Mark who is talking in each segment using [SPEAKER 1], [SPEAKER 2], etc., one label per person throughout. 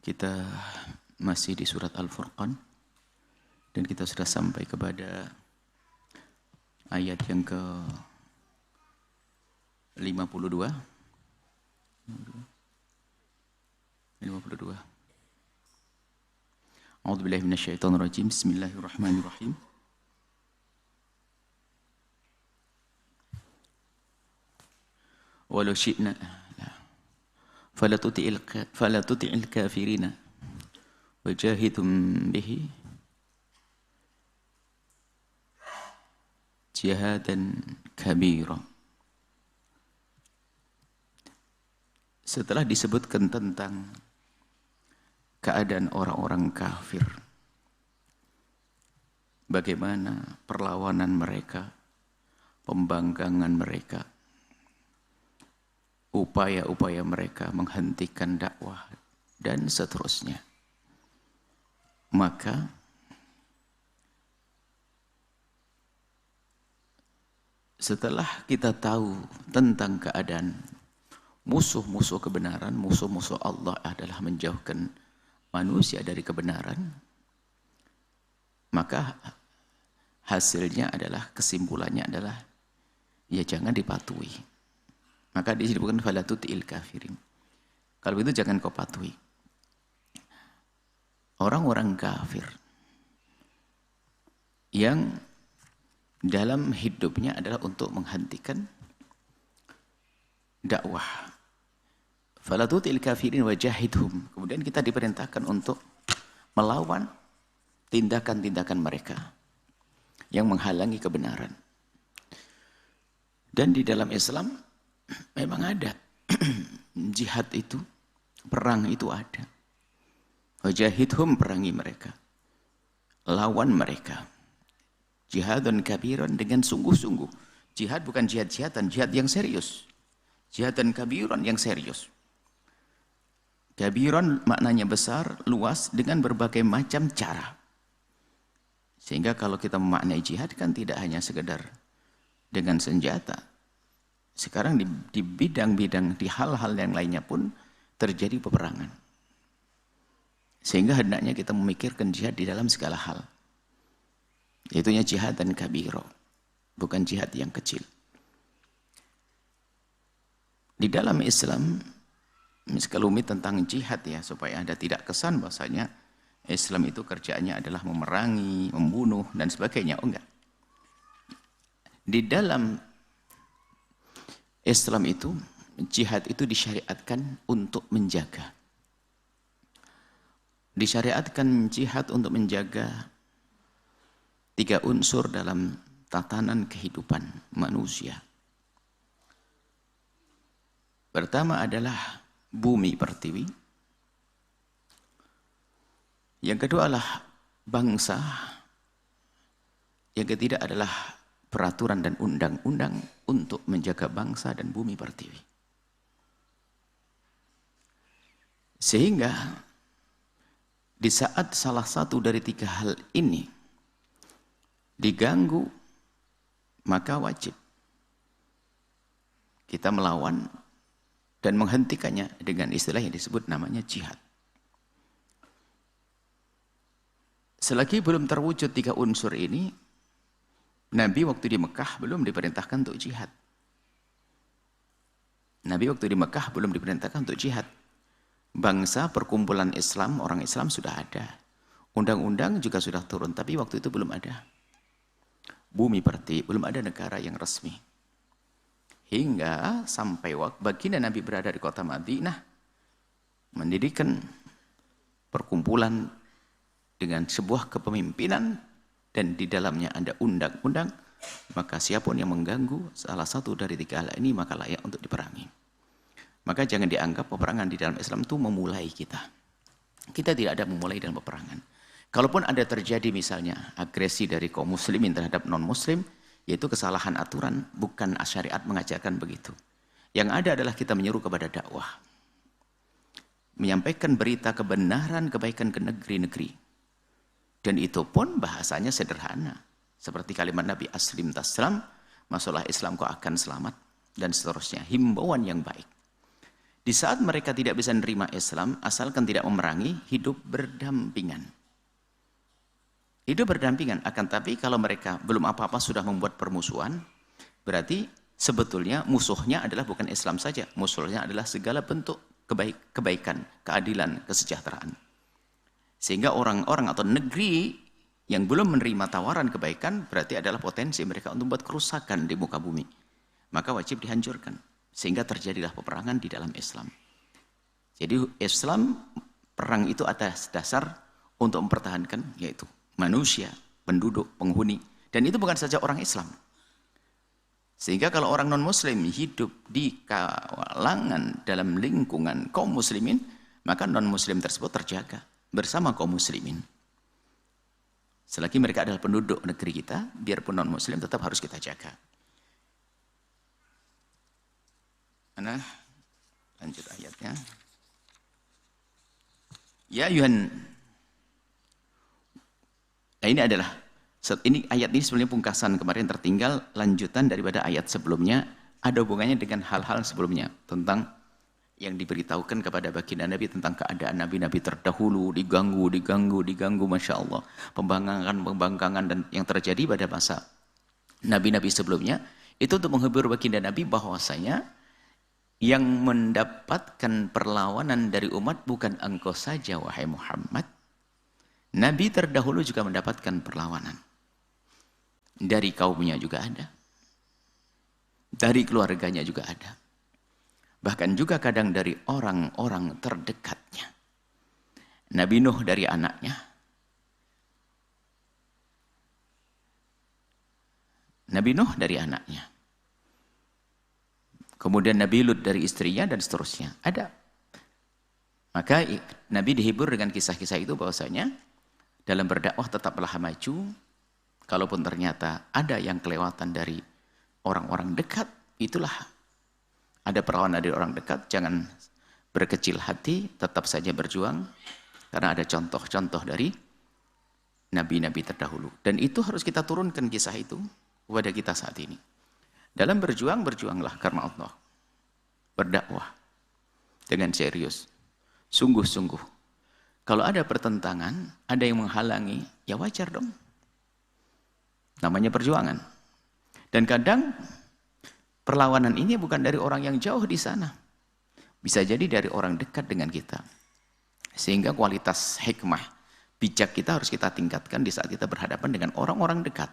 [SPEAKER 1] Kita masih di surat Al-Furqan dan kita sudah sampai kepada ayat yang ke 52. 52. A'udzubillahi minasyaitonirrajim. Bismillahirrahmanirrahim. Walau syi'na fala tuti'il kafirina wajahidhum bihi jihadan kabira. Setelah disebutkan tentang keadaan orang-orang kafir, bagaimana perlawanan mereka, pembangkangan mereka, upaya-upaya mereka menghentikan dakwah dan seterusnya, maka setelah kita tahu tentang keadaan musuh-musuh kebenaran, musuh-musuh Allah adalah menjauhkan manusia dari kebenaran, maka hasilnya adalah, kesimpulannya adalah, ya jangan dipatuhi. Maka disebutkan fala tuti'il kafirin. Kalau begitu jangan kau patuhi. Orang-orang kafir yang dalam hidupnya adalah untuk menghentikan dakwah. Fala tuti'il kafirin wajahidhum. Kemudian kita diperintahkan untuk melawan tindakan-tindakan mereka yang menghalangi kebenaran. Dan di dalam Islam memang ada jihad itu, perang itu ada. Wajahidhum, perangi mereka, lawan mereka. Jihadun kabiran, dengan sungguh-sungguh. Jihad bukan jihad-jihadan, jihad yang serius. Jihadan kabiran yang serius. Kabiran maknanya besar, luas, dengan berbagai macam cara. Sehingga kalau kita memaknai jihad kan tidak hanya sekedar dengan senjata. Sekarang di bidang-bidang, di hal-hal yang lainnya pun terjadi peperangan. Sehingga hendaknya kita memikirkan jihad di dalam segala hal. Yaitunya jihad dan kabiro, bukan jihad yang kecil. Di dalam Islam, miskalumit tentang jihad ya, supaya Anda tidak kesan bahasanya Islam itu kerjaannya adalah memerangi, membunuh, dan sebagainya. Oh enggak. Di dalam Islam itu, jihad itu disyariatkan untuk menjaga. Disyariatkan jihad untuk menjaga 3 unsur dalam tatanan kehidupan manusia. Pertama adalah bumi pertiwi. Yang kedua adalah bangsa. Yang ketiga adalah peraturan dan undang-undang untuk menjaga bangsa dan bumi pertiwi. Sehingga di saat salah satu dari 3 hal ini diganggu, maka wajib kita melawan dan menghentikannya dengan istilah yang disebut namanya jihad. Selagi belum terwujud 3 unsur ini, Nabi waktu di Mekah belum diperintahkan untuk jihad. Nabi waktu di Mekah belum diperintahkan untuk jihad. Bangsa, perkumpulan Islam, orang Islam sudah ada. Undang-undang juga sudah turun, tapi waktu itu belum ada. Bumi pertiwi, belum ada negara yang resmi. Hingga sampai waktu baginda Nabi berada di kota Madinah, mendirikan perkumpulan dengan sebuah kepemimpinan, dan di dalamnya ada undang-undang, maka siapapun yang mengganggu salah satu dari 3 hal ini, maka layak untuk diperangi. Maka jangan dianggap peperangan di dalam Islam itu memulai kita. Kita tidak ada memulai dalam peperangan. Kalaupun ada terjadi misalnya agresi dari kaum muslimin terhadap non-muslim, yaitu kesalahan aturan, bukan syariat mengajarkan begitu. Yang ada adalah kita menyeru kepada dakwah. Menyampaikan berita kebenaran, kebaikan ke negeri-negeri. Dan itu pun bahasanya sederhana. Seperti kalimat Nabi Aslim Taslam, masuklah Islam kau akan selamat, dan seterusnya. Himbauan yang baik. Di saat mereka tidak bisa menerima Islam, asalkan tidak memerangi, hidup berdampingan. Hidup berdampingan, akan tapi kalau mereka belum apa-apa sudah membuat permusuhan, berarti sebetulnya musuhnya adalah bukan Islam saja, musuhnya adalah segala bentuk kebaikan, keadilan, kesejahteraan. Sehingga orang-orang atau negeri yang belum menerima tawaran kebaikan, berarti adalah potensi mereka untuk membuat kerusakan di muka bumi. Maka wajib dihancurkan. Sehingga terjadilah peperangan di dalam Islam. Jadi Islam, perang itu atas dasar untuk mempertahankan, yaitu manusia, penduduk, penghuni. Dan itu bukan saja orang Islam. Sehingga kalau orang non-muslim hidup di kalangan dalam lingkungan kaum muslimin, maka non-muslim tersebut terjaga bersama kaum muslimin. Selagi mereka adalah penduduk negeri kita, biarpun non-muslim tetap harus kita jaga. Nah, lanjut ayatnya. Ya Yuhan. Nah, ini adalah ayat ini sebenarnya pungkasan kemarin tertinggal, lanjutan daripada ayat sebelumnya, ada hubungannya dengan hal-hal sebelumnya tentang yang diberitahukan kepada baginda Nabi tentang keadaan nabi-nabi terdahulu, diganggu, Masya Allah, pembangkangan dan yang terjadi pada masa nabi-nabi sebelumnya, itu untuk menghibur baginda Nabi bahwasanya yang mendapatkan perlawanan dari umat bukan engkau saja, wahai Muhammad. Nabi terdahulu juga mendapatkan perlawanan. Dari kaumnya juga ada. Dari keluarganya juga ada. Bahkan juga kadang dari orang-orang terdekatnya. Nabi Nuh dari anaknya. Nabi Nuh dari anaknya. Kemudian Nabi Lut dari istrinya dan seterusnya. Ada. Maka Nabi dihibur dengan kisah-kisah itu bahwasanya dalam berdakwah tetaplah maju. Kalaupun ternyata ada yang kelewatan dari orang-orang dekat, itulah ada perlawanan dari orang dekat, jangan berkecil hati, tetap saja berjuang. Karena ada contoh-contoh dari nabi-nabi terdahulu. Dan itu harus kita turunkan kisah itu kepada kita saat ini. Dalam berjuang, berjuanglah karena Allah. Berdakwah dengan serius. Sungguh-sungguh. Kalau ada pertentangan, ada yang menghalangi, ya wajar dong. Namanya perjuangan. Dan kadang perlawanan ini bukan dari orang yang jauh di sana. Bisa jadi dari orang dekat dengan kita. Sehingga kualitas hikmah, bijak kita harus kita tingkatkan di saat kita berhadapan dengan orang-orang dekat.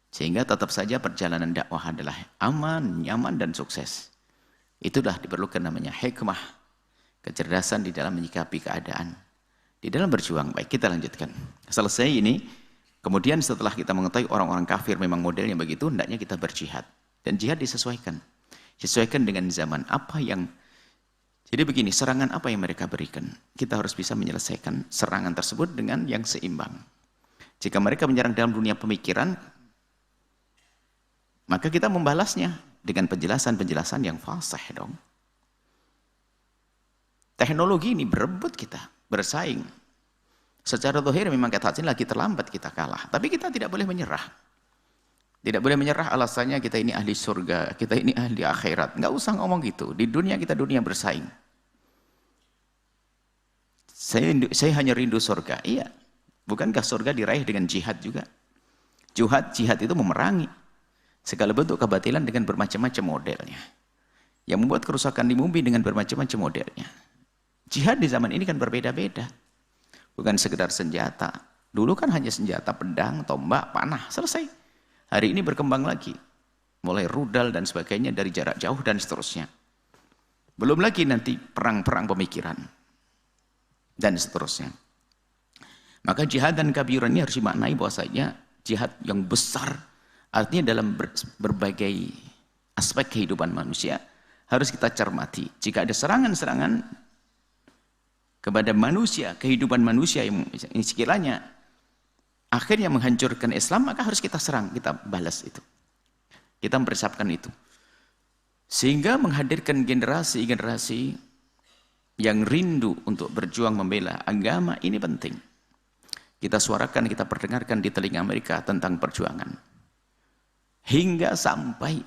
[SPEAKER 1] Sehingga tetap saja perjalanan dakwah adalah aman, nyaman, dan sukses. Itulah diperlukan namanya hikmah, kecerdasan di dalam menyikapi keadaan. Di dalam berjuang, baik kita lanjutkan. Selesai ini, kemudian setelah kita mengetahui orang-orang kafir memang modelnya begitu, hendaknya kita berjihad. Dan jihad disesuaikan. Disesuaikan dengan zaman apa yang... Jadi begini, serangan apa yang mereka berikan? Kita harus bisa menyelesaikan serangan tersebut dengan yang seimbang. Jika mereka menyerang dalam dunia pemikiran, maka kita membalasnya dengan penjelasan-penjelasan yang fasih dong. Teknologi ini berebut kita, bersaing. Secara zahir memang kata ini lagi terlambat kita kalah. Tapi kita tidak boleh menyerah. Tidak boleh menyerah alasannya kita ini ahli surga, kita ini ahli akhirat. Nggak usah ngomong gitu. Di dunia kita dunia bersaing. Saya hanya rindu surga. Iya. Bukankah surga diraih dengan jihad juga? Jihad itu memerangi segala bentuk kebatilan dengan bermacam-macam modelnya. Yang membuat kerusakan di bumi dengan bermacam-macam modelnya. Jihad di zaman ini kan berbeda-beda. Bukan sekedar senjata. Dulu kan hanya senjata, pedang, tombak, panah, selesai. Hari ini berkembang lagi. Mulai rudal dan sebagainya dari jarak jauh dan seterusnya. Belum lagi nanti perang-perang pemikiran. Dan seterusnya. Maka jihad dan kabiran ini harus dimaknai bahwasanya jihad yang besar. Artinya dalam berbagai aspek kehidupan manusia harus kita cermati. Jika ada serangan-serangan kepada manusia, kehidupan manusia yang sekiranya akhirnya menghancurkan Islam, maka harus kita serang, kita balas itu. Kita mempersiapkan itu. Sehingga menghadirkan generasi-generasi yang rindu untuk berjuang membela agama, ini penting. Kita suarakan, kita perdengarkan di telinga mereka tentang perjuangan. Hingga sampai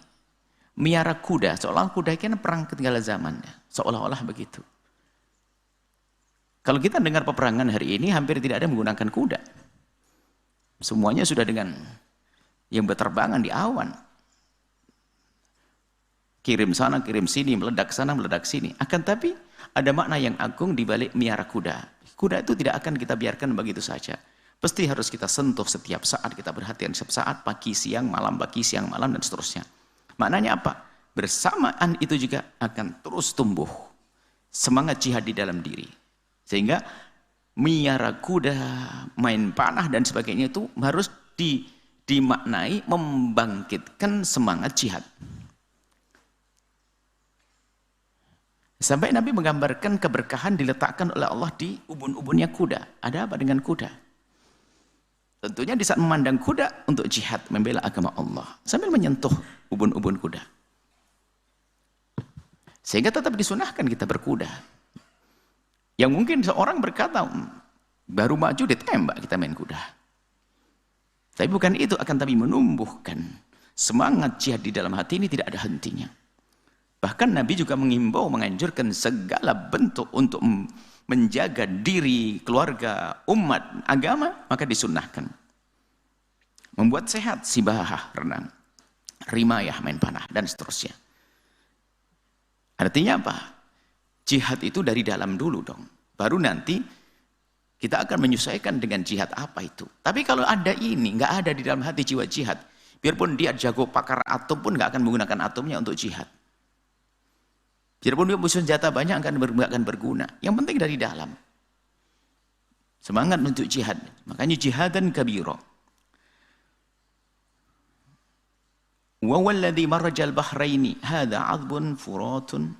[SPEAKER 1] miara kuda, seolah kuda kan perang ketinggalan zaman, seolah-olah begitu. Kalau kita dengar peperangan hari ini, hampir tidak ada menggunakan kuda. Semuanya sudah dengan yang berterbangan di awan. Kirim sana, kirim sini, meledak sana, meledak sini. Akan tapi ada makna yang agung di balik miara kuda. Kuda itu tidak akan kita biarkan begitu saja. Pasti harus kita sentuh setiap saat, kita perhatikan setiap saat, pagi, siang, malam, pagi, siang, malam, dan seterusnya. Maknanya apa? Bersamaan itu juga akan terus tumbuh semangat jihad di dalam diri. Sehingga miara kuda, main panah, dan sebagainya itu harus dimaknai membangkitkan semangat jihad. Sampai Nabi menggambarkan keberkahan diletakkan oleh Allah di ubun-ubunnya kuda. Ada apa dengan kuda? Tentunya di saat memandang kuda untuk jihad, membela agama Allah. Sambil menyentuh ubun-ubun kuda. Sehingga tetap disunahkan kita berkuda. Yang mungkin seorang berkata, baru maju ditembak kita main kuda. Tapi bukan itu, akan tapi menumbuhkan semangat jihad di dalam hati ini tidak ada hentinya. Bahkan Nabi juga mengimbau, menganjurkan segala bentuk untuk menjaga diri, keluarga, umat, agama, maka disunnahkan. Membuat sehat, sibahah, renang, rimayah, main panah, dan seterusnya. Artinya apa? Jihad itu dari dalam dulu dong. Baru nanti kita akan menyesuaikan dengan jihad apa itu. Tapi kalau ada ini, nggak ada di dalam hati jiwa jihad, biarpun dia jago pakar atom pun nggak akan menggunakan atomnya untuk jihad. Biarpun dia punya senjata banyak akan berguna. Yang penting dari dalam. Semangat untuk jihad. Makanya jihadan kabira. Wa walladhi marajal bahraini hadha 'adbun furatun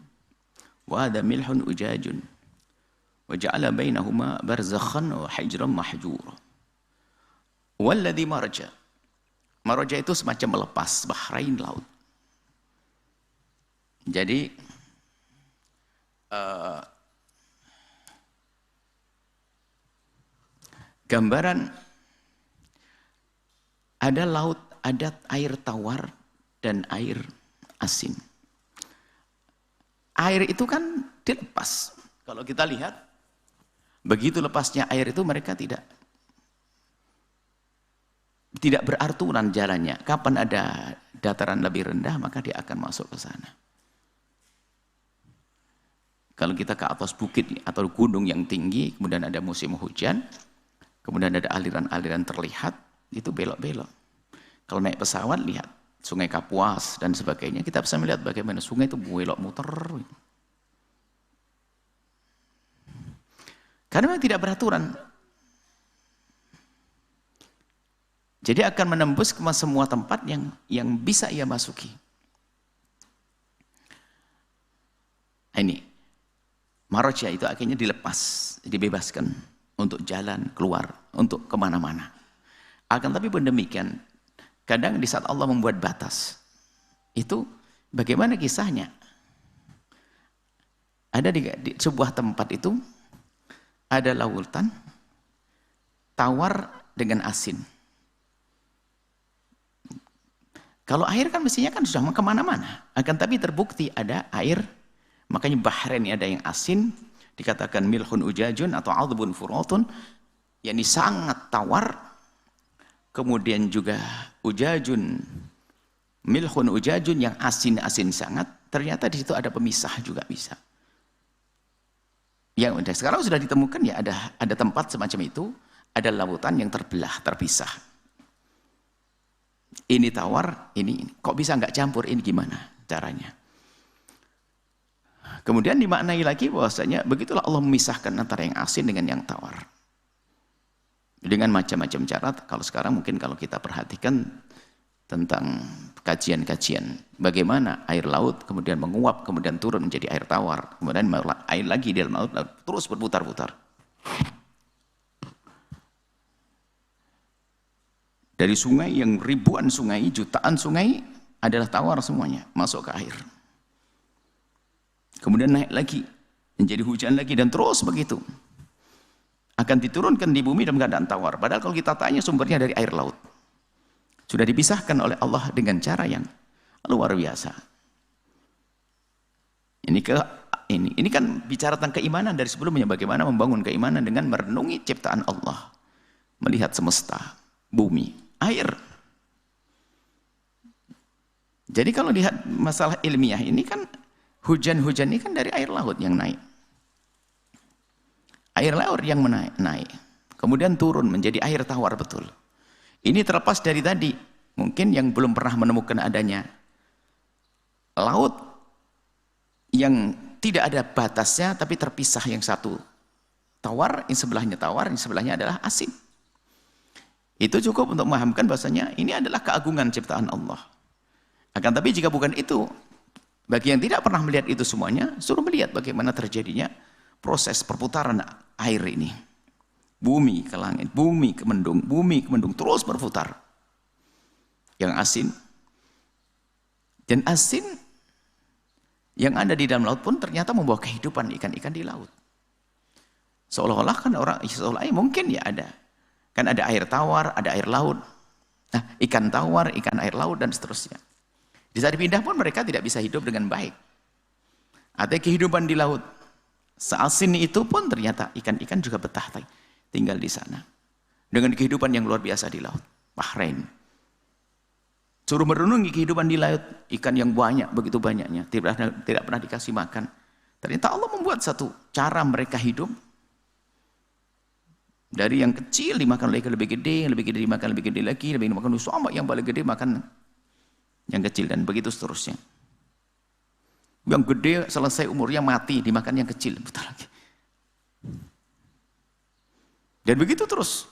[SPEAKER 1] wa hadha milhun ujajun wa ja'ala bainahuma barzakhan wa hijran mahjura. Walladhi maraja. Maraja itu semacam melepas bahrain laut. Jadi gambaran ada laut, ada air tawar dan air asin. Air itu kan dilepas. Kalau kita lihat, begitu lepasnya air itu mereka tidak beraturan jalannya. Kapan ada dataran lebih rendah, maka dia akan masuk ke sana. Kalau kita ke atas bukit atau gunung yang tinggi, kemudian ada musim hujan, kemudian ada aliran-aliran terlihat, itu belok-belok. Kalau naik pesawat, lihat Sungai Kapuas dan sebagainya, kita bisa melihat bagaimana sungai itu belok muter. Karena memang tidak beraturan. Jadi akan menembus ke semua tempat yang bisa ia masuki. Ini. Marajah itu akhirnya dilepas, dibebaskan untuk jalan keluar, untuk kemana-mana. Akan tapi pun demikian, kadang di saat Allah membuat batas, itu bagaimana kisahnya? Ada di sebuah tempat itu, ada lautan, tawar dengan asin. Kalau air kan mestinya kan sudah kemana-mana, akan tapi terbukti ada air. Makanya Bahrain ada yang asin, dikatakan milhun ujajun atau adbun furatun, yakni sangat tawar. Kemudian juga ujajun, milhun ujajun yang asin-asin sangat. Ternyata di situ ada pemisah juga bisa. Yang sekarang sudah ditemukan ya ada tempat semacam itu, ada lautan yang terbelah, terpisah. Ini tawar, ini. Kok bisa nggak campur? Ini gimana caranya? Kemudian dimaknai lagi bahwasanya begitulah Allah memisahkan antara yang asin dengan yang tawar. Dengan macam-macam cara, kalau sekarang mungkin kalau kita perhatikan tentang kajian-kajian bagaimana air laut kemudian menguap, kemudian turun menjadi air tawar, kemudian air lagi di dalam laut terus berputar-putar. Dari sungai yang ribuan sungai, jutaan sungai adalah tawar semuanya, masuk ke air. Kemudian naik lagi, menjadi hujan lagi, dan terus begitu. Akan diturunkan di bumi dalam keadaan tawar. Padahal kalau kita tanya sumbernya dari air laut. Sudah dipisahkan oleh Allah dengan cara yang luar biasa. Ini kan bicara tentang keimanan dari sebelumnya, bagaimana membangun keimanan dengan merenungi ciptaan Allah, melihat semesta, bumi, air. Jadi kalau lihat masalah ilmiah ini kan hujan-hujan ini kan dari air laut yang naik. Air laut yang naik. Kemudian turun menjadi air tawar betul. Ini terlepas dari tadi, mungkin yang belum pernah menemukan adanya laut yang tidak ada batasnya tapi terpisah, yang satu tawar, yang sebelahnya tawar, yang sebelahnya adalah asin. Itu cukup untuk memahamkan bahasanya ini adalah keagungan ciptaan Allah. Akan tapi jika bukan itu, bagi yang tidak pernah melihat itu semuanya, suruh melihat bagaimana terjadinya proses perputaran air ini. Bumi ke langit, bumi ke mendung, terus berputar. Yang asin, dan asin yang ada di dalam laut pun ternyata membawa kehidupan ikan-ikan di laut. Seolah-olah kan mungkin ya ada. Kan ada air tawar, ada air laut. Nah, ikan tawar, ikan air laut, dan seterusnya. Di saat dipindah pun mereka tidak bisa hidup dengan baik. Ada kehidupan di laut. Seasin itu pun ternyata ikan-ikan juga betah tinggal di sana. Dengan kehidupan yang luar biasa di laut. Bahrain. Suruh merenungi kehidupan di laut, ikan yang banyak, begitu banyaknya, tidak pernah dikasih makan. Ternyata Allah membuat satu cara mereka hidup. Dari yang kecil dimakan oleh lebih gede dimakan lebih gede lagi, lebih dimakan sama yang paling gede makan yang kecil, dan begitu seterusnya. Yang gede selesai umurnya mati, dimakan yang kecil, betul lagi. Dan begitu terus.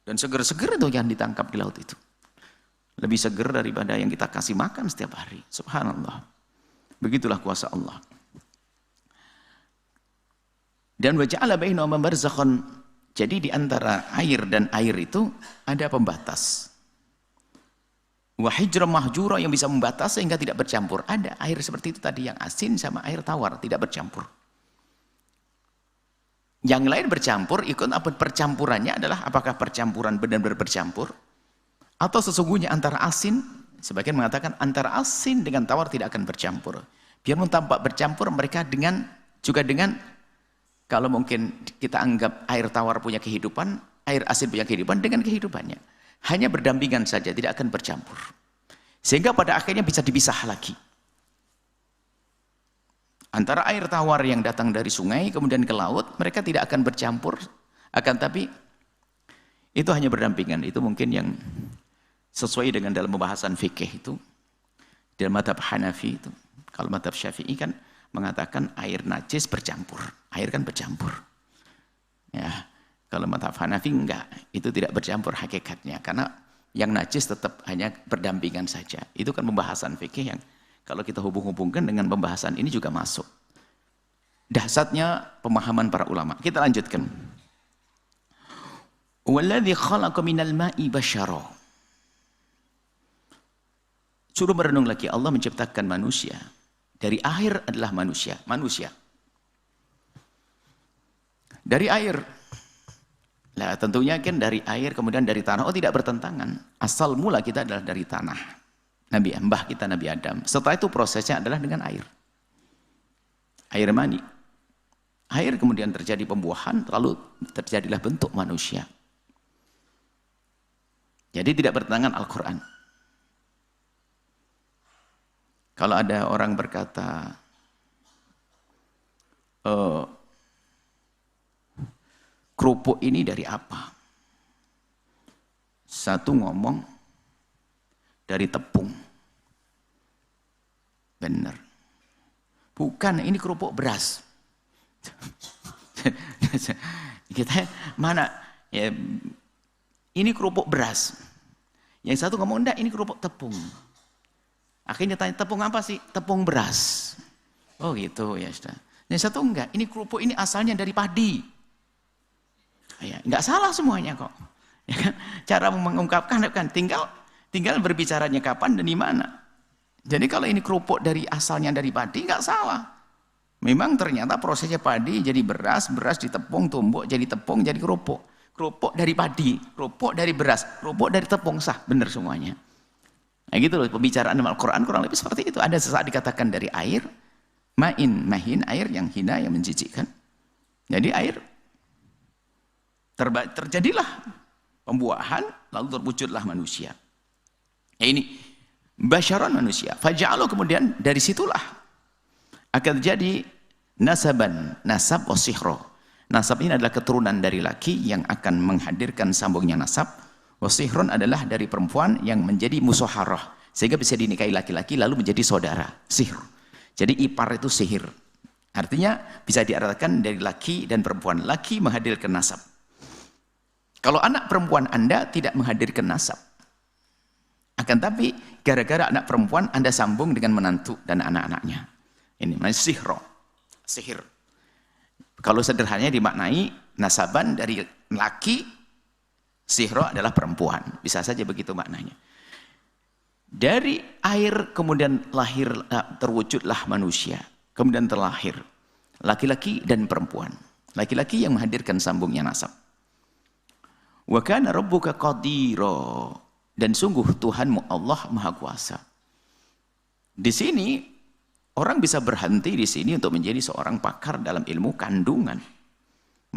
[SPEAKER 1] Dan seger-seger itu yang ditangkap di laut itu. Lebih seger daripada yang kita kasih makan setiap hari. Subhanallah. Begitulah kuasa Allah. Dan waja'ala bainahuma barzakhan. Jadi di antara air dan air itu ada pembatas. Wa hijran mahjura, yang bisa membatas sehingga tidak bercampur. Ada air seperti itu tadi, yang asin sama air tawar tidak bercampur. Yang lain bercampur, ikut apa percampurannya adalah apakah percampuran benar-benar bercampur, atau sesungguhnya antara asin, sebagian mengatakan antara asin dengan tawar tidak akan bercampur. Biarpun tampak bercampur, mereka juga dengan, kalau mungkin kita anggap air tawar punya kehidupan, air asin punya kehidupan dengan kehidupannya. Hanya berdampingan saja, tidak akan bercampur. Sehingga pada akhirnya bisa dipisah lagi. Antara air tawar yang datang dari sungai, kemudian ke laut, mereka tidak akan bercampur. Akan tapi, itu hanya berdampingan. Itu mungkin yang sesuai dengan dalam pembahasan fikih itu. Dalam mazhab Hanafi itu. Kalau mazhab Syafi'i kan mengatakan air najis bercampur. Air kan bercampur. Ya, kalau mazhab Hanafi enggak. Itu tidak bercampur hakikatnya. Karena yang najis tetap hanya berdampingan saja. Itu kan pembahasan fikih yang kalau kita hubung-hubungkan dengan pembahasan ini juga masuk. Dahsyatnya pemahaman para ulama. Kita lanjutkan. Walladzi khalaqa minal ma'i basyara. Suruh merenung lagi, Allah menciptakan manusia. Dari air adalah manusia. Dari air. Nah, tentunya kan dari air, kemudian dari tanah. Oh, tidak bertentangan. Asal mula kita adalah dari tanah. Mbah kita Nabi Adam. Setelah itu prosesnya adalah dengan air. Air mani. Air kemudian terjadi pembuahan, lalu terjadilah bentuk manusia. Jadi tidak bertentangan Al-Quran. Kalau ada orang berkata, kerupuk ini dari apa? Satu ngomong, dari tepung. Benar. Bukan, ini kerupuk beras. Kita mana? Ya, ini kerupuk beras. Yang satu ngomong, enggak, ini kerupuk tepung. Akhirnya tanya, tepung apa sih? Tepung beras. Oh gitu, ya sudah. Yang satu enggak, ini kerupuk ini asalnya dari padi. Ya, enggak salah semuanya kok. Ya kan? Cara mengungkapkan kan tinggal berbicaranya kapan dan di mana. Jadi kalau ini kerupuk dari asalnya dari padi, enggak salah. Memang ternyata prosesnya padi jadi beras, beras ditepung, tumbuk jadi tepung, jadi kerupuk. Kerupuk dari padi, kerupuk dari beras, kerupuk dari tepung, sah, benar semuanya. Nah gitu loh, pembicaraan dalam Al-Quran kurang lebih seperti itu. Ada sesaat dikatakan dari air, mahin, air yang hina, yang menjijikkan. Jadi air terjadilah pembuahan, lalu terwujudlah manusia. Ini basyaran manusia. Faja'alu, kemudian dari situlah akan terjadi nasaban, nasab wasihro. Nasab ini adalah keturunan dari laki yang akan menghadirkan sambungnya nasab. Wasihron adalah dari perempuan yang menjadi musoharoh, sehingga bisa dinikahi laki-laki lalu menjadi saudara. Sihr. Jadi ipar itu sihir. Artinya bisa diartikan dari laki dan perempuan. Laki menghadirkan nasab. Kalau anak perempuan Anda tidak menghadirkan nasab, akan tapi gara-gara anak perempuan Anda sambung dengan menantu dan anak-anaknya. Ini namanya sihro. Sihir. Kalau sederhananya dimaknai nasaban dari laki, sihro adalah perempuan. Bisa saja begitu maknanya. Dari air kemudian lahir, terwujudlah manusia. Kemudian terlahir laki-laki dan perempuan. Laki-laki yang menghadirkan sambungnya nasab. Wa kana rabbuka qadira, dan sungguh Tuhanmu Allah Maha Kuasa. Di sini orang bisa berhenti di sini untuk menjadi seorang pakar dalam ilmu kandungan,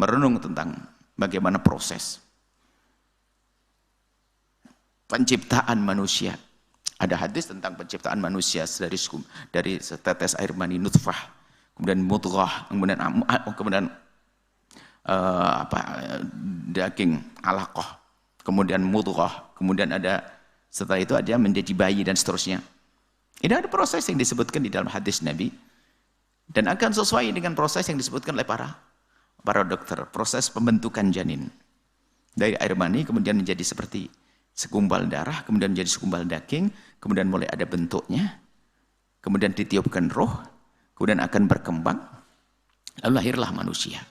[SPEAKER 1] merenung tentang bagaimana proses penciptaan manusia. Ada hadis tentang penciptaan manusia dari setetes air mani nutfah, kemudian mudghah, kemudian daging alaqah, kemudian mudghah, kemudian ada setelah itu ada menjadi bayi dan seterusnya. Ini ada proses yang disebutkan di dalam hadis Nabi dan akan sesuai dengan proses yang disebutkan oleh para dokter, proses pembentukan janin dari air mani kemudian menjadi seperti segumpal darah, kemudian menjadi segumpal daging, kemudian mulai ada bentuknya, kemudian ditiupkan roh, kemudian akan berkembang, lalu lahirlah manusia.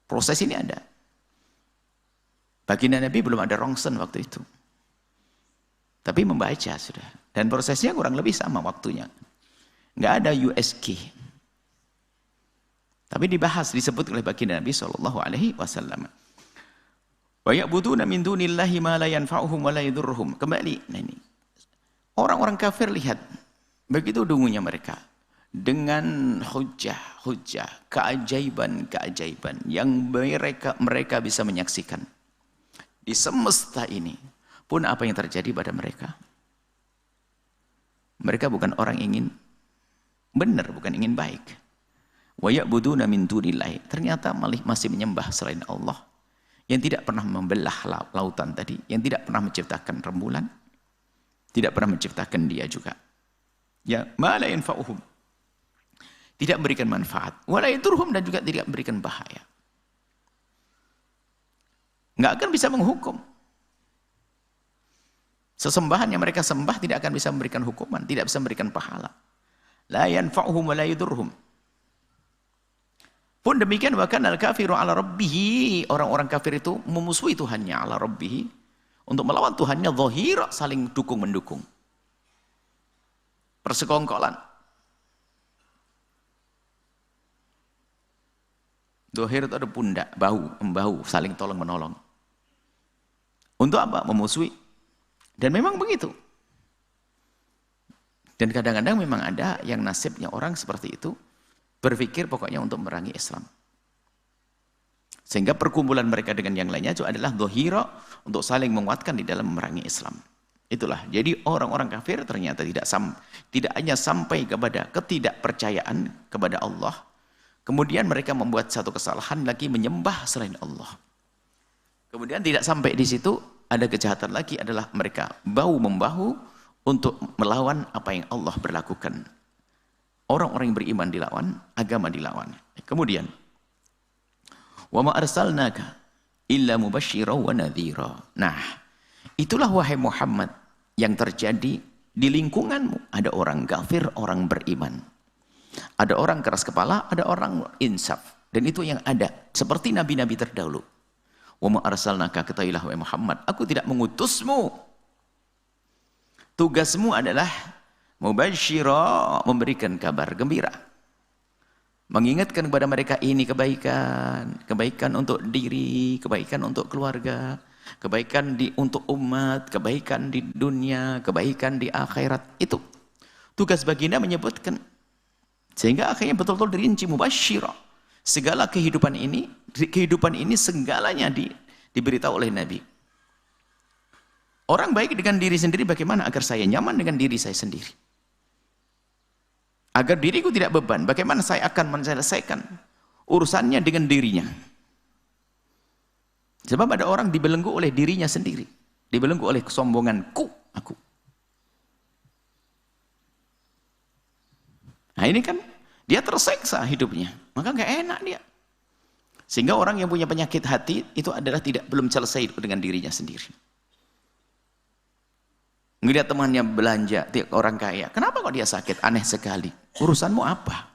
[SPEAKER 1] Proses ini ada. Baginda Nabi belum ada rongsen waktu itu. Tapi membaca sudah. Dan prosesnya kurang lebih sama waktunya. Nggak ada USG. Tapi dibahas, disebut oleh baginda Nabi SAW. Wa ya'buduna min dunillahi ma la yanfa'uhum wa la yadurruhum. Kembali, nah ini. Orang-orang kafir lihat, begitu dungunya mereka. Dengan hujah, keajaiban yang mereka bisa menyaksikan. Di semesta ini pun apa yang terjadi pada mereka. Mereka bukan orang ingin benar, bukan ingin baik. Wa ya'buduna min dunillahi. Ternyata masih menyembah selain Allah. Yang tidak pernah membelah lautan tadi, yang tidak pernah menciptakan rembulan, tidak pernah menciptakan dia juga. Ya, ma la yanfa'uhum. Tidak memberikan manfaat. Wa la yadurruhum, dan juga tidak memberikan bahaya. Nggak akan bisa menghukum. Sesembahan yang mereka sembah tidak akan bisa memberikan hukuman, tidak bisa memberikan pahala. La yanfa'uhum wa la yadurruhum. Pun demikian bahkan al-kafiru ala rabbihi, orang-orang kafir itu memusuhi Tuhannya ala rabbihi, untuk melawan Tuhannya zahira, saling dukung-mendukung. Persekongkolan. Zahir itu ada pundak, membahu, saling tolong-menolong. Untuk apa? Memusuhi. Dan memang begitu. Dan kadang-kadang memang ada yang nasibnya orang seperti itu, berpikir pokoknya untuk memerangi Islam. Sehingga perkumpulan mereka dengan yang lainnya itu adalah dhahira, untuk saling menguatkan di dalam memerangi Islam. Itulah. Jadi orang-orang kafir ternyata tidak hanya sampai kepada ketidakpercayaan kepada Allah, kemudian mereka membuat satu kesalahan lagi menyembah selain Allah. Kemudian tidak sampai di situ, ada kejahatan lagi adalah mereka bahu-membahu untuk melawan apa yang Allah berlakukan. Orang-orang yang beriman dilawan, agama dilawan. Kemudian, wa ma arsalnaka illa mubasysyiran wa nadhira. Nah, itulah wahai Muhammad yang terjadi di lingkunganmu. Ada orang kafir, orang beriman. Ada orang keras kepala, ada orang insaf. Dan itu yang ada, seperti nabi-nabi terdahulu. Wa ma arsalnaka, ketahuilah wahai Muhammad, aku tidak mengutusmu. Tugasmu adalah mubasysyira, memberikan kabar gembira. Mengingatkan kepada mereka ini kebaikan, kebaikan untuk diri, kebaikan untuk keluarga, kebaikan untuk umat, kebaikan di dunia, kebaikan di akhirat. Itu tugas baginda menyebutkan. Sehingga akhirnya betul-betul dirinci mubasysyira. Segala kehidupan ini segalanya diberitahu oleh Nabi. Orang baik dengan diri sendiri bagaimana agar saya nyaman dengan diri saya sendiri. Agar diriku tidak beban, bagaimana saya akan menyelesaikan urusannya dengan dirinya. Sebab ada orang dibelenggu oleh dirinya sendiri. Dibelenggu oleh kesombonganku, aku. Nah ini kan, dia terseksa hidupnya. Maka nggak enak dia. Sehingga orang yang punya penyakit hati, itu adalah belum selesai dengan dirinya sendiri. Ngelihat temannya belanja, orang kaya. Kenapa kok dia sakit? Aneh sekali. Urusanmu apa?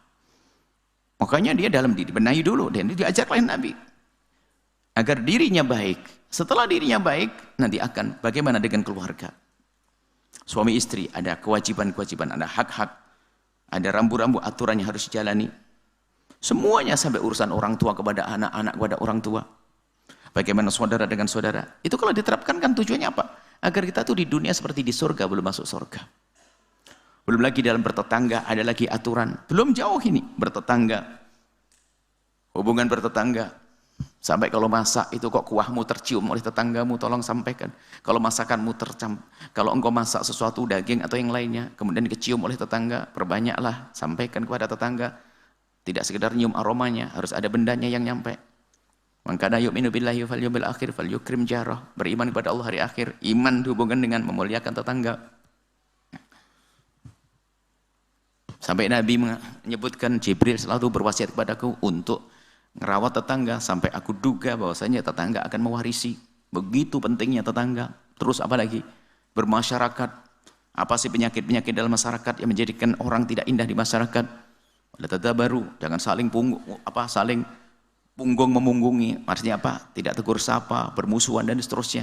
[SPEAKER 1] Makanya dia dalam diri, benahi dulu. Dan diajak oleh Nabi. Agar dirinya baik. Setelah dirinya baik, nanti akan bagaimana dengan keluarga. Suami istri, ada kewajiban-kewajiban, ada hak-hak. Ada rambu-rambu aturan yang harus dijalani. Semuanya sampai urusan orang tua kepada anak, anak kepada orang tua. Bagaimana saudara dengan saudara. Itu kalau diterapkan kan tujuannya apa? Agar kita tuh di dunia seperti di surga, belum masuk surga. Belum lagi dalam bertetangga, ada lagi aturan. Belum jauh ini, bertetangga. Hubungan bertetangga. Sampai kalau masak itu kok kuahmu tercium oleh tetanggamu, tolong sampaikan. Kalau masakanmu kalau engkau masak sesuatu daging atau yang lainnya, kemudian kecium oleh tetangga, perbanyaklah, sampaikan kepada tetangga. Tidak sekedar nyium aromanya, harus ada bendanya yang nyampe. Man kana yu'minu billahi wal yawmil akhir falyukrim jarah. Beriman kepada Allah hari akhir, iman dihubungkan dengan memuliakan tetangga. Sampai Nabi menyebutkan Jibril selalu berwasiat kepadaku untuk ngerawat tetangga, sampai aku duga bahwasanya tetangga akan mewarisi. Begitu pentingnya tetangga. Terus apa lagi? Bermasyarakat. Apa sih penyakit-penyakit dalam masyarakat yang menjadikan orang tidak indah di masyarakat? Ada tanda baru, jangan saling punggung memunggungi. Maksudnya apa? Tidak tegur sapa, bermusuhan dan seterusnya.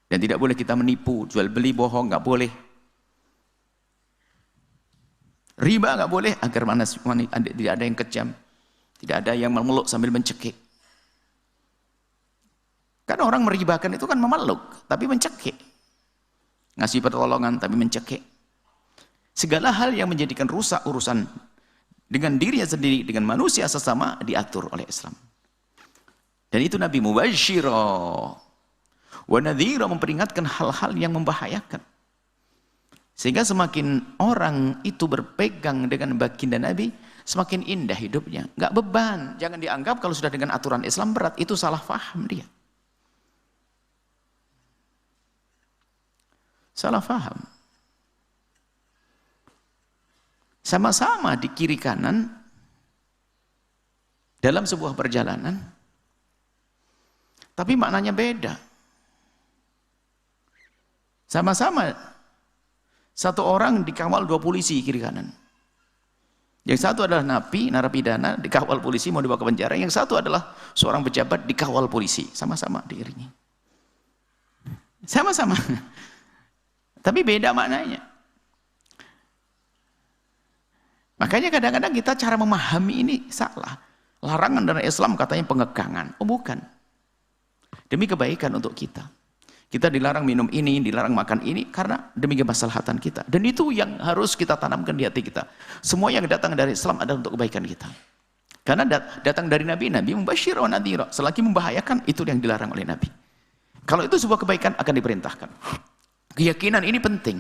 [SPEAKER 1] Dan tidak boleh kita menipu, jual beli bohong, nggak boleh. Riba nggak boleh, agar tidak ada yang kejam. Tidak ada yang memeluk sambil mencekik. Kan orang meribakan itu kan memeluk, tapi mencekik. Ngasih pertolongan, tapi mencekik. Segala hal yang menjadikan rusak urusan dengan dirinya sendiri, dengan manusia sesama, diatur oleh Islam. Dan itu Nabi mubasysyira wa nadhira, memperingatkan hal-hal yang membahayakan. Sehingga semakin orang itu berpegang dengan baginda Nabi, semakin indah hidupnya. Nggak beban. Jangan dianggap kalau sudah dengan aturan Islam berat, itu salah faham dia. Salah faham. Sama-sama di kiri kanan, dalam sebuah perjalanan, tapi maknanya beda. Sama-sama, satu orang dikawal 2 polisi kiri kanan. Yang satu adalah napi, narapidana, dikawal polisi mau dibawa ke penjara. Yang satu adalah seorang pejabat dikawal polisi. Sama-sama diiringi. Sama-sama. Tapi beda maknanya. Makanya kadang-kadang kita cara memahami ini salah. Larangan dari Islam katanya pengekangan. Oh bukan. Demi kebaikan untuk kita. Kita dilarang minum ini, dilarang makan ini, karena demi kemaslahatan kita. Dan itu yang harus kita tanamkan di hati kita. Semua yang datang dari Islam adalah untuk kebaikan kita. Karena datang dari Nabi, Nabi mubasysyir wa nadhira. Selagi membahayakan, itu yang dilarang oleh Nabi. Kalau itu sebuah kebaikan, akan diperintahkan. Keyakinan ini penting.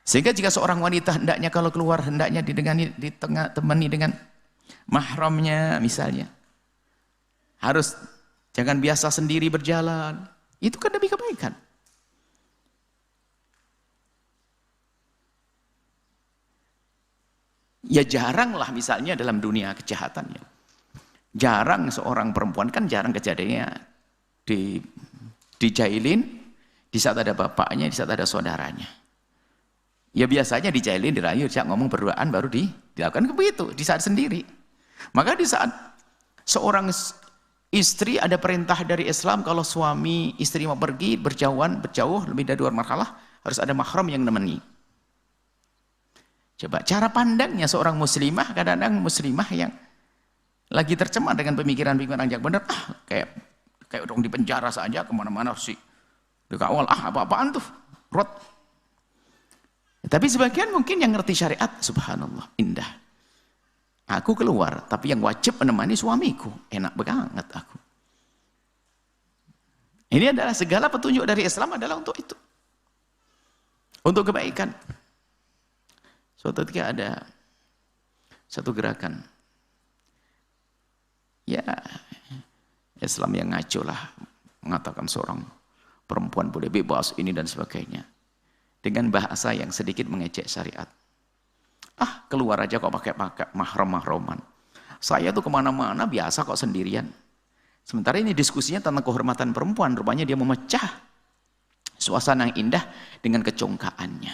[SPEAKER 1] Sehingga jika seorang wanita hendaknya kalau keluar, hendaknya ditemani dengan mahramnya misalnya. Harus jangan biasa sendiri berjalan. Itu kan demi kebaikan. Ya jarang lah misalnya dalam dunia kejahatannya. Jarang seorang perempuan, kan jarang kejadiannya dijailin di saat ada bapaknya, di saat ada saudaranya. Ya biasanya dijailin, dirayu, siap ngomong berduaan baru dilakukan begitu, di saat sendiri. Maka di saat seorang istri ada perintah dari Islam, kalau suami istri mau pergi berjauh lebih dari 2 marhalah, harus ada mahram yang nemeni. Coba cara pandangnya seorang muslimah, kadang-kadang muslimah yang lagi tercemar dengan pemikiran-pemikiran yang benar, kayak orang di penjara saja, kemana-mana sih dikawal, apa-apaan tuh, rot. Tapi sebagian mungkin yang ngerti syariat, subhanallah, indah. Aku keluar, tapi yang wajib menemani suamiku. Enak banget aku. Ini adalah segala petunjuk dari Islam adalah untuk itu. Untuk kebaikan. Suatu ketika ada satu gerakan. Ya, Islam yang ngaco lah. Mengatakan seorang perempuan boleh bebas ini dan sebagainya. Dengan bahasa yang sedikit mengejek syariat. Ah, keluar aja kok pakai mahram-mahroman. Saya tuh kemana-mana biasa kok sendirian. Sementara ini diskusinya tentang kehormatan perempuan. Rupanya dia memecah suasana yang indah dengan kecongkaannya.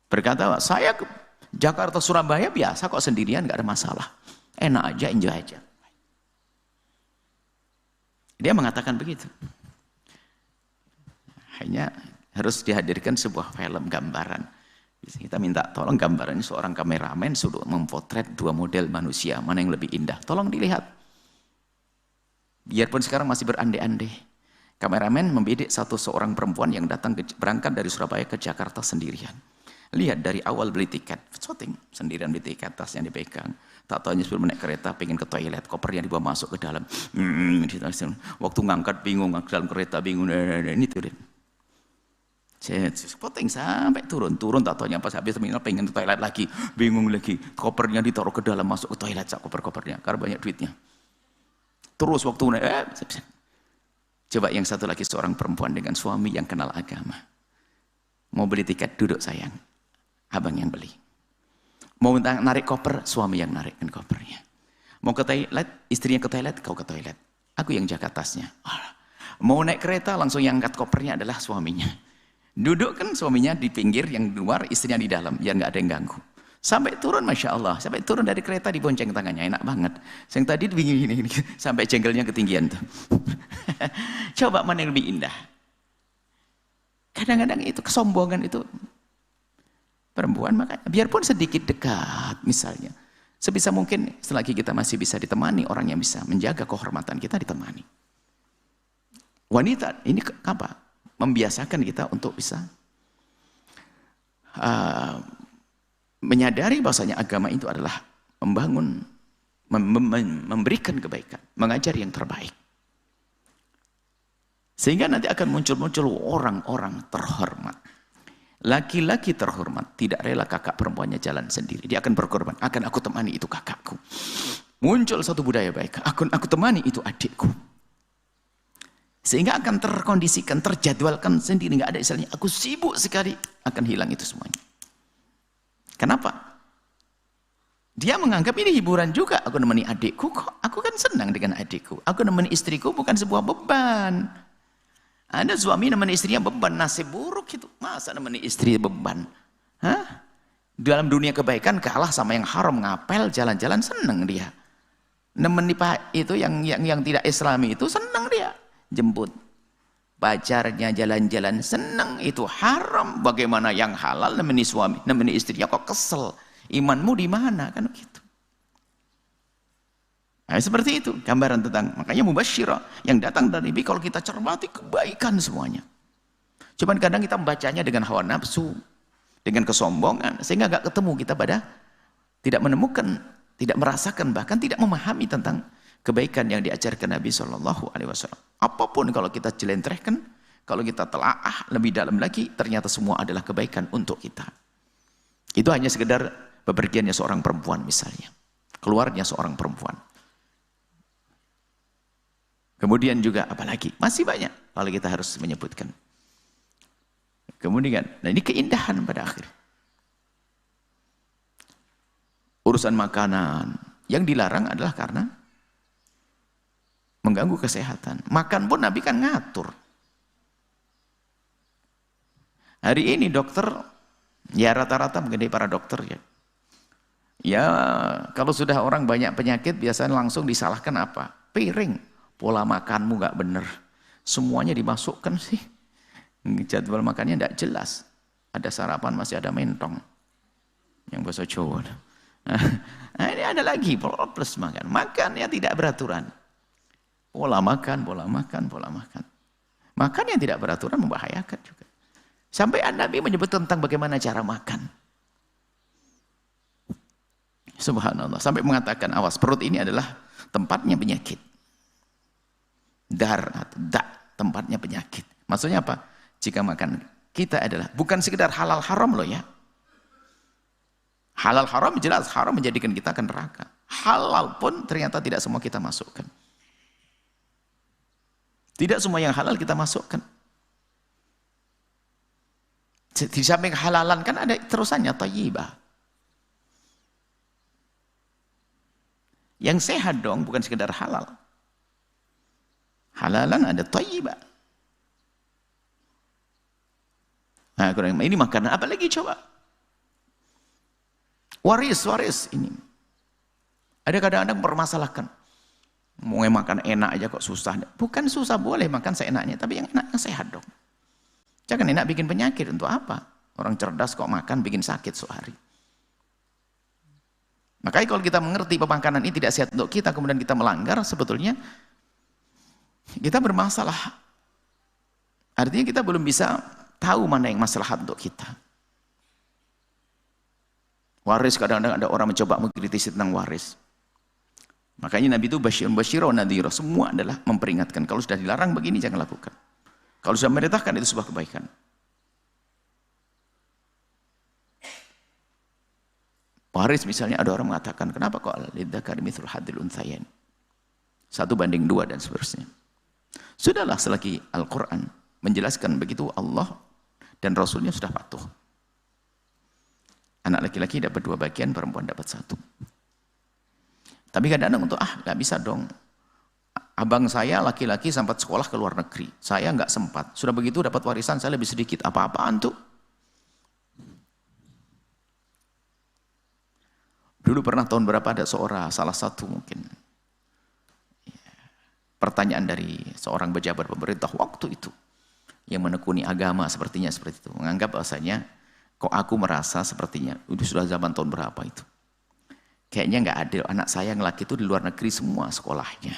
[SPEAKER 1] Berkata, saya ke Jakarta, Surabaya biasa kok sendirian, gak ada masalah. Enak aja, enjoy aja. Dia mengatakan begitu. Hanya harus dihadirkan sebuah film gambaran. Kita minta tolong gambarannya seorang kameramen suruh memotret dua model manusia, mana yang lebih indah. Tolong dilihat. Biarpun sekarang masih berandai-andai. Kameramen membidik seorang perempuan yang berangkat dari Surabaya ke Jakarta sendirian. Lihat dari awal beli tiket, syuting sendirian beli tiket, tasnya dipegang. Tak tahunya sebelum naik kereta pengen ke toilet, kopernya dibawa masuk ke dalam. Waktu ngangkat bingung, ke dalam kereta bingung. Ini tuh. Poteng sampai turun tak tahunya pas habis terminal pengen ke toilet lagi, bingung lagi, kopernya ditaruh ke dalam masuk ke toilet koper-kopernya karena banyak duitnya. Terus waktu coba yang satu lagi seorang perempuan dengan suami yang kenal agama, mau beli tiket duduk sayang, abang yang beli, mau narik koper suami yang narikkan kopernya, mau ke toilet istrinya ke toilet kau ke toilet, aku yang jaga tasnya. Mau naik kereta langsung yang angkat kopernya adalah suaminya. Duduk kan suaminya di pinggir yang luar, istrinya di dalam, biar nggak ada yang ganggu. Sampai turun, Masya Allah, sampai turun dari kereta dibonceng tangannya, enak banget. Yang tadi bingung ini, sampai jengkelnya ketinggian tuh. Coba mana yang lebih indah? Kadang-kadang itu kesombongan itu perempuan, makanya biarpun sedikit dekat misalnya, sebisa mungkin selagi kita masih bisa ditemani orang yang bisa menjaga kehormatan kita, ditemani. Wanita ini apa? Membiasakan kita untuk bisa menyadari bahwasanya agama itu adalah membangun, memberikan kebaikan, mengajar yang terbaik. Sehingga nanti akan muncul-muncul orang-orang terhormat. Laki-laki terhormat tidak rela kakak perempuannya jalan sendiri. Dia akan berkorban, akan aku temani itu kakakku. Muncul satu budaya baik, akan aku temani itu adikku. Sehingga akan terkondisikan, terjadwalkan sendiri, nggak ada istilahnya aku sibuk sekali, akan hilang itu semuanya. Kenapa? Dia menganggap ini hiburan juga, aku nemeni adikku kok, aku kan senang dengan adikku. Aku nemeni istriku bukan sebuah beban. Ada suami nemeni istrinya beban, nasib buruk itu. Masa nemeni istri beban? Hah? Dalam dunia kebaikan kalah sama yang haram, ngapel, jalan-jalan senang dia. Nemeni pak itu yang tidak Islami itu senang dia. Jemput pacarnya jalan-jalan senang, itu haram. Bagaimana yang halal nemeni suami, nemeni istrinya kok kesel? Imanmu di mana kan gitu. Nah, seperti itu gambaran tentang, makanya mubasyirah yang datang dari Nabi kalau kita cermati kebaikan semuanya. Cuman kadang kita membacanya dengan hawa nafsu, dengan kesombongan, sehingga gak ketemu kita pada tidak menemukan, tidak merasakan, bahkan tidak memahami tentang kebaikan yang diajarkan Nabi SAW. Apapun kalau kita jelentrehkan, kalau kita telaah lebih dalam lagi, ternyata semua adalah kebaikan untuk kita. Itu hanya sekedar bepergiannya seorang perempuan misalnya, keluarnya seorang perempuan. Kemudian juga apalagi, masih banyak kalau kita harus menyebutkan. Kemudian, nah ini keindahan pada akhir. Urusan makanan, yang dilarang adalah karena mengganggu kesehatan. Makan pun Nabi kan ngatur. Hari ini dokter, ya rata-rata mengenai para dokter ya. Ya kalau sudah orang banyak penyakit biasanya langsung disalahkan apa? Piring. Pola makanmu gak bener. Semuanya dimasukkan sih. Jadwal makannya tidak jelas. Ada sarapan masih ada mentong. Yang bahasa Jawa. Nah, ini ada lagi plus makan. Makan yang tidak beraturan. Pola makan. Makan yang tidak beraturan membahayakan juga. Sampai Nabi menyebut tentang bagaimana cara makan. Subhanallah. Sampai mengatakan, awas, perut ini adalah tempatnya penyakit. Tempatnya penyakit. Maksudnya apa? Jika makan kita adalah bukan sekedar halal haram loh ya. Halal haram jelas haram menjadikan kita ke neraka. Halal pun ternyata tidak semua kita masukkan. Tidak semua yang halal kita masukkan. Di samping halalan kan ada terusannya thayyibah. Yang sehat dong, bukan sekedar halal. Halalan ada thayyibah. Nah, ini makanan apa lagi coba? Waris ini. Ada kadang-kadang permasalahkan. Mau makan enak aja kok susah. Bukan susah, boleh makan seenaknya, tapi yang enak yang sehat dong. Jangan enak bikin penyakit, untuk apa? Orang cerdas kok makan bikin sakit sehari. Makanya kalau kita mengerti pemakanan ini tidak sehat untuk kita, kemudian kita melanggar, sebetulnya kita bermasalah. Artinya kita belum bisa tahu mana yang maslahat untuk kita. Waris, kadang-kadang ada orang mencoba mengkritisi tentang waris. Makanya Nabi itu basyirun nadhira, semua adalah memperingatkan. Kalau sudah dilarang begini jangan lakukan. Kalau sudah memerintahkan itu sebuah kebaikan. Waris misalnya ada orang mengatakan, kenapa kok lidzakari mithlul hadzil unthayain? 1 banding 2 dan seterusnya. Sudahlah, selagi Al-Quran menjelaskan begitu, Allah dan Rasulnya sudah patuh. Anak laki-laki dapat 2 bagian, perempuan dapat 1. Tapi kadang-kadang untuk, nggak bisa dong. Abang saya laki-laki sempat sekolah ke luar negeri. Saya nggak sempat. Sudah begitu dapat warisan saya lebih sedikit. Apa-apaan tuh? Dulu pernah tahun berapa ada salah satu mungkin. Pertanyaan dari seorang pejabat pemerintah waktu itu. Yang menekuni agama sepertinya seperti itu. Menganggap bahasanya, kok aku merasa sepertinya. Itu sudah zaman tahun berapa itu. Kayaknya nggak adil, anak saya yang laki itu di luar negeri semua sekolahnya.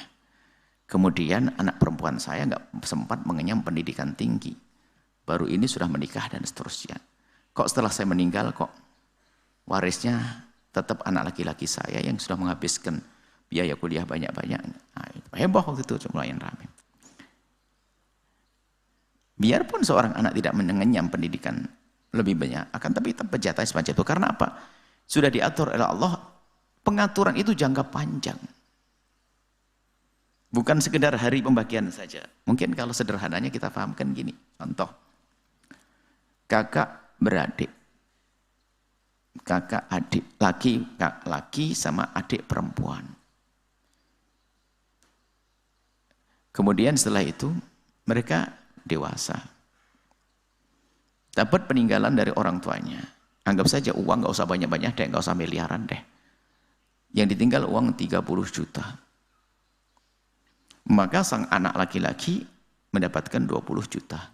[SPEAKER 1] Kemudian anak perempuan saya nggak sempat mengenyam pendidikan tinggi. Baru ini sudah menikah dan seterusnya. Kok setelah saya meninggal kok warisnya tetap anak laki-laki saya yang sudah menghabiskan biaya kuliah banyak-banyak. Nah, heboh waktu itu, lumayan ramai. Biarpun seorang anak tidak mengenyam pendidikan lebih banyak, akan tapi tetap berjatah semacam itu. Karena apa? Sudah diatur oleh Allah, pengaturan itu jangka panjang. Bukan sekedar hari pembagian saja. Mungkin kalau sederhananya kita pahamkan gini. Contoh, kakak beradik. Kakak adik, laki sama adik perempuan. Kemudian setelah itu mereka dewasa. Dapat peninggalan dari orang tuanya. Anggap saja uang nggak usah banyak-banyak deh, nggak usah miliaran deh. Yang ditinggal uang 30 juta. Maka sang anak laki-laki mendapatkan 20 juta.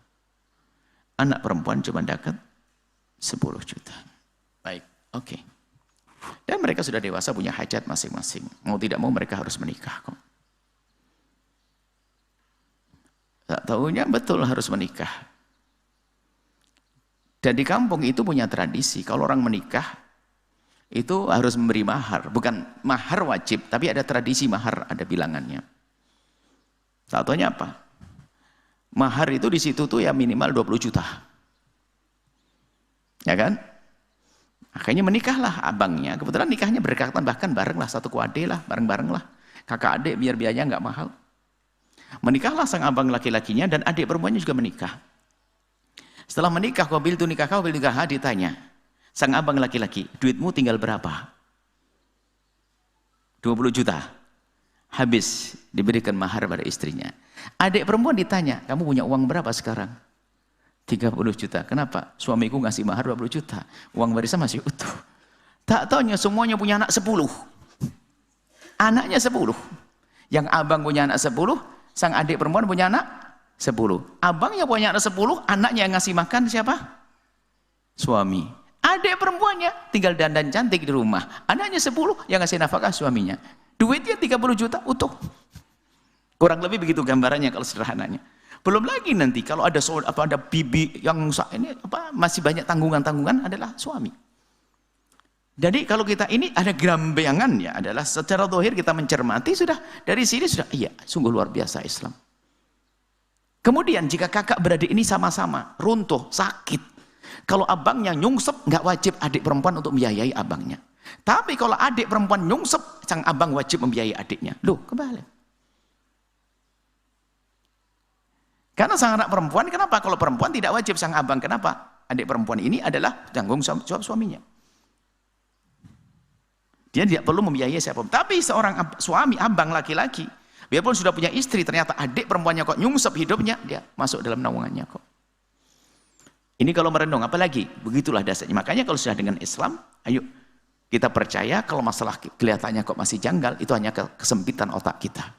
[SPEAKER 1] Anak perempuan cuma dapat 10 juta. Baik, oke. Dan mereka sudah dewasa, punya hajat masing-masing. Mau tidak mau mereka harus menikah kok. Tak tahunya betul harus menikah. Dan di kampung itu punya tradisi, kalau orang menikah itu harus memberi mahar. Bukan mahar wajib, tapi ada tradisi mahar, ada bilangannya. Tak tahunya apa? Mahar itu di situ tuh ya minimal 20 juta. Ya kan? Akhirnya menikahlah abangnya. Kebetulan nikahnya berdekatan, bahkan bareng lah, satu kuade lah, bareng-bareng lah. Kakak adik biar biayanya nggak mahal. Menikahlah sang abang laki-lakinya dan adik perempuannya juga menikah. Setelah menikah, qabil tu nikah, qabil nikah, ditanya. Sang abang laki-laki, duitmu tinggal berapa? 20 juta. Habis diberikan mahar pada istrinya. Adik perempuan ditanya, kamu punya uang berapa sekarang? 30 juta. Kenapa? Suamiku ngasih mahar 20 juta. Uang warisan masih utuh. Tak taunya semuanya punya anak 10. Anaknya 10. Yang abang punya anak 10, sang adik perempuan punya anak 10. Abangnya punya anak 10, anaknya yang ngasih makan siapa? Suami. Adik perempuannya tinggal dandan cantik di rumah. Anaknya 10 yang ngasih nafkah suaminya. Duitnya 30 juta utuh. Kurang lebih begitu gambarannya kalau sederhananya. Belum lagi nanti kalau ada ada bibi yang ini masih banyak tanggungan-tanggungan adalah suami. Jadi kalau kita ini ada gambarannya adalah secara zahir kita mencermati sudah dari sini sudah iya sungguh luar biasa Islam. Kemudian jika kakak beradik ini sama-sama runtuh, sakit. Kalau abangnya nyungsep, nggak wajib adik perempuan untuk membiayai abangnya. Tapi kalau adik perempuan nyungsep, sang abang wajib membiayai adiknya. Loh, kebalik. Karena sang anak perempuan, kenapa? Kalau perempuan tidak wajib sang abang, kenapa? Adik perempuan ini adalah tanggung jawab suaminya. Dia tidak perlu membiayai siapapun. Tapi seorang suami, abang laki-laki, biarpun sudah punya istri, ternyata adik perempuannya kok nyungsep hidupnya, dia masuk dalam naungannya kok. Ini kalau merenung, apalagi begitulah dasarnya. Makanya kalau sudah dengan Islam, ayo kita percaya kalau masalah kelihatannya kok masih janggal, itu hanya kesempitan otak kita.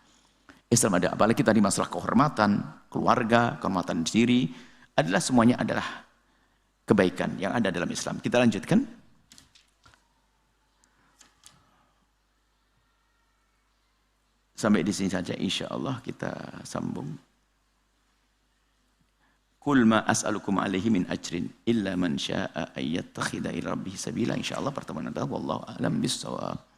[SPEAKER 1] Islam ada, apalagi tadi masalah kehormatan, keluarga, kehormatan diri, adalah semuanya adalah kebaikan yang ada dalam Islam. Kita lanjutkan. Sampai di sini saja insya Allah kita sambung. Qul ma as'alukum alaihi min ajrin illa man syaa'a ayyattakhidha ila rabbih sabila. Insyaallah pertemuan kita wallahu a'lam bissawab.